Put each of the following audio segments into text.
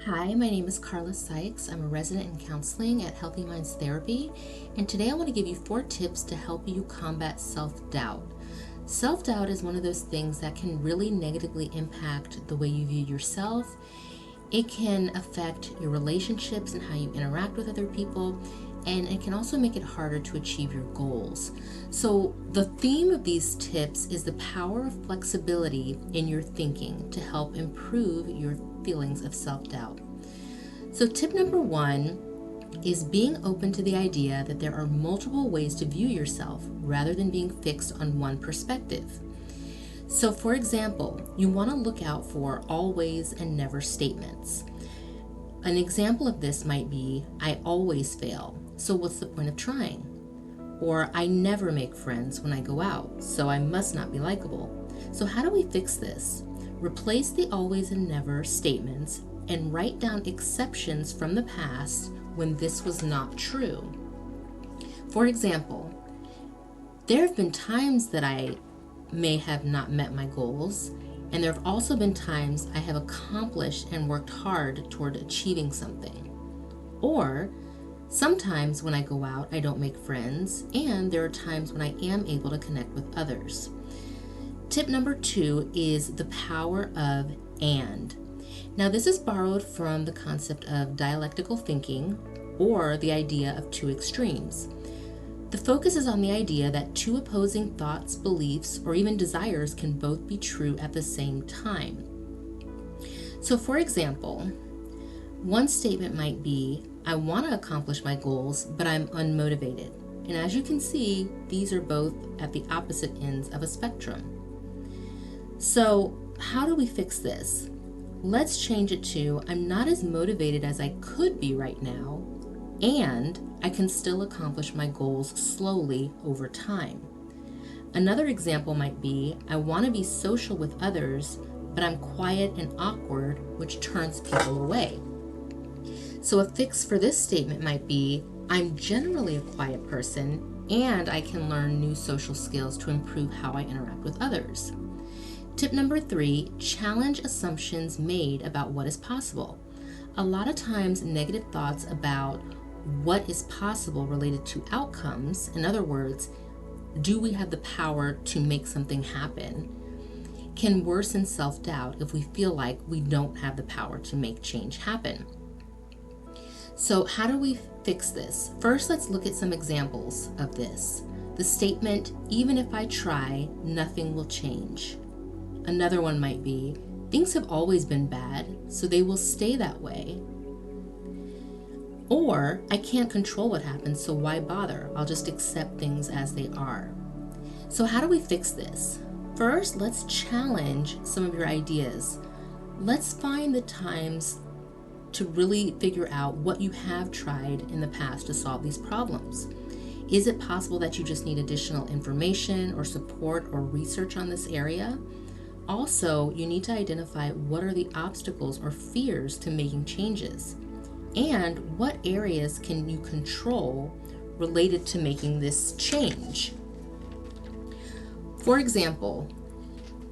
Hi, my name is Carla Sykes. I'm a resident in counseling at Healthy Minds Therapy, and today I want to give you 4 tips to help you combat self-doubt. Self-doubt is one of those things that can really negatively impact the way you view yourself. It can affect your relationships and how you interact with other people, and it can also make it harder to achieve your goals. So, the theme of these tips is the power of flexibility in your thinking to help improve your feelings of self-doubt. So, tip number 1 is being open to the idea that there are multiple ways to view yourself rather than being fixed on one perspective. So, for example, you want to look out for always and never statements. An example of this might be, I always fail, so what's the point of trying? Or, I never make friends when I go out, so I must not be likable. So how do we fix this? Replace the always and never statements and write down exceptions from the past when this was not true. For example, there have been times that I may have not met my goals, and there have also been times I have accomplished and worked hard toward achieving something. Or sometimes when I go out, I don't make friends, and there are times when I am able to connect with others. Tip number 2 is the power of and. Now, this is borrowed from the concept of dialectical thinking, or the idea of 2 extremes. The focus is on the idea that 2 opposing thoughts, beliefs, or even desires can both be true at the same time. So, for example, one statement might be, I want to accomplish my goals, but I'm unmotivated. And as you can see, these are both at the opposite ends of a spectrum. So, how do we fix this? Let's change it to, I'm not as motivated as I could be right now, and I can still accomplish my goals slowly over time. Another example might be, I want to be social with others, but I'm quiet and awkward, which turns people away. So a fix for this statement might be, I'm generally a quiet person, and I can learn new social skills to improve how I interact with others. Tip number 3, challenge assumptions made about what is possible. A lot of times, negative thoughts about what is possible related to outcomes, in other words, do we have the power to make something happen, can worsen self-doubt if we feel like we don't have the power to make change happen. So how do we fix this? First, let's look at some examples of this. The statement, even if I try, nothing will change. Another one might be, things have always been bad, so they will stay that way. Or, I can't control what happens, so why bother? I'll just accept things as they are. So how do we fix this? First, let's challenge some of your ideas. Let's find the times to really figure out what you have tried in the past to solve these problems. Is it possible that you just need additional information or support or research on this area? Also, you need to identify what are the obstacles or fears to making changes, and what areas can you control related to making this change. For example,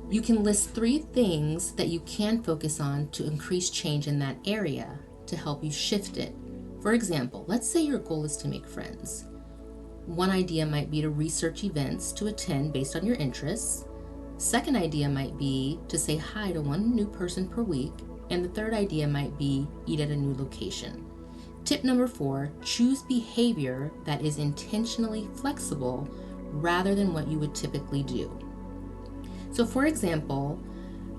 you can list 3 things that you can focus on to increase change in that area to help you shift it. For example, let's say your goal is to make friends. One idea might be to research events to attend based on your interests. Second idea might be to say hi to 1 new person per week. And the third idea might be eat at a new location. Tip number 4, choose behavior that is intentionally flexible rather than what you would typically do. So for example,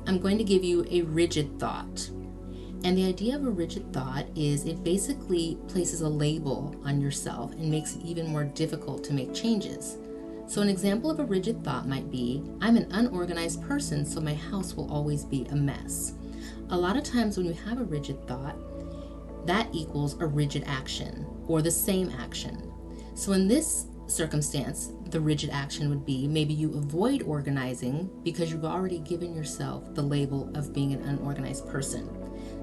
I'm going to give you a rigid thought. And the idea of a rigid thought is it basically places a label on yourself and makes it even more difficult to make changes. So an example of a rigid thought might be, I'm an unorganized person, so my house will always be a mess. A lot of times when you have a rigid thought, that equals a rigid action or the same action. So in this circumstance, the rigid action would be maybe you avoid organizing because you've already given yourself the label of being an unorganized person.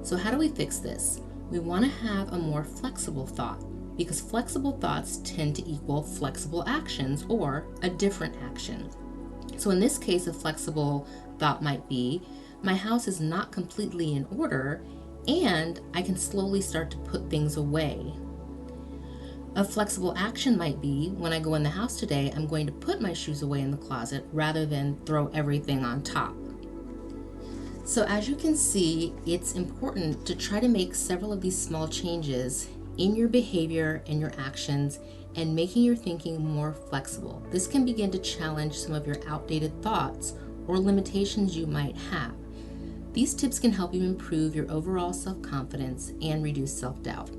So how do we fix this? We want to have a more flexible thought, because flexible thoughts tend to equal flexible actions or a different action. So in this case, a flexible thought might be, my house is not completely in order and I can slowly start to put things away. A flexible action might be when I go in the house today, I'm going to put my shoes away in the closet rather than throw everything on top. So as you can see, it's important to try to make several of these small changes in your behavior and your actions and making your thinking more flexible. This can begin to challenge some of your outdated thoughts or limitations you might have. These tips can help you improve your overall self-confidence and reduce self-doubt.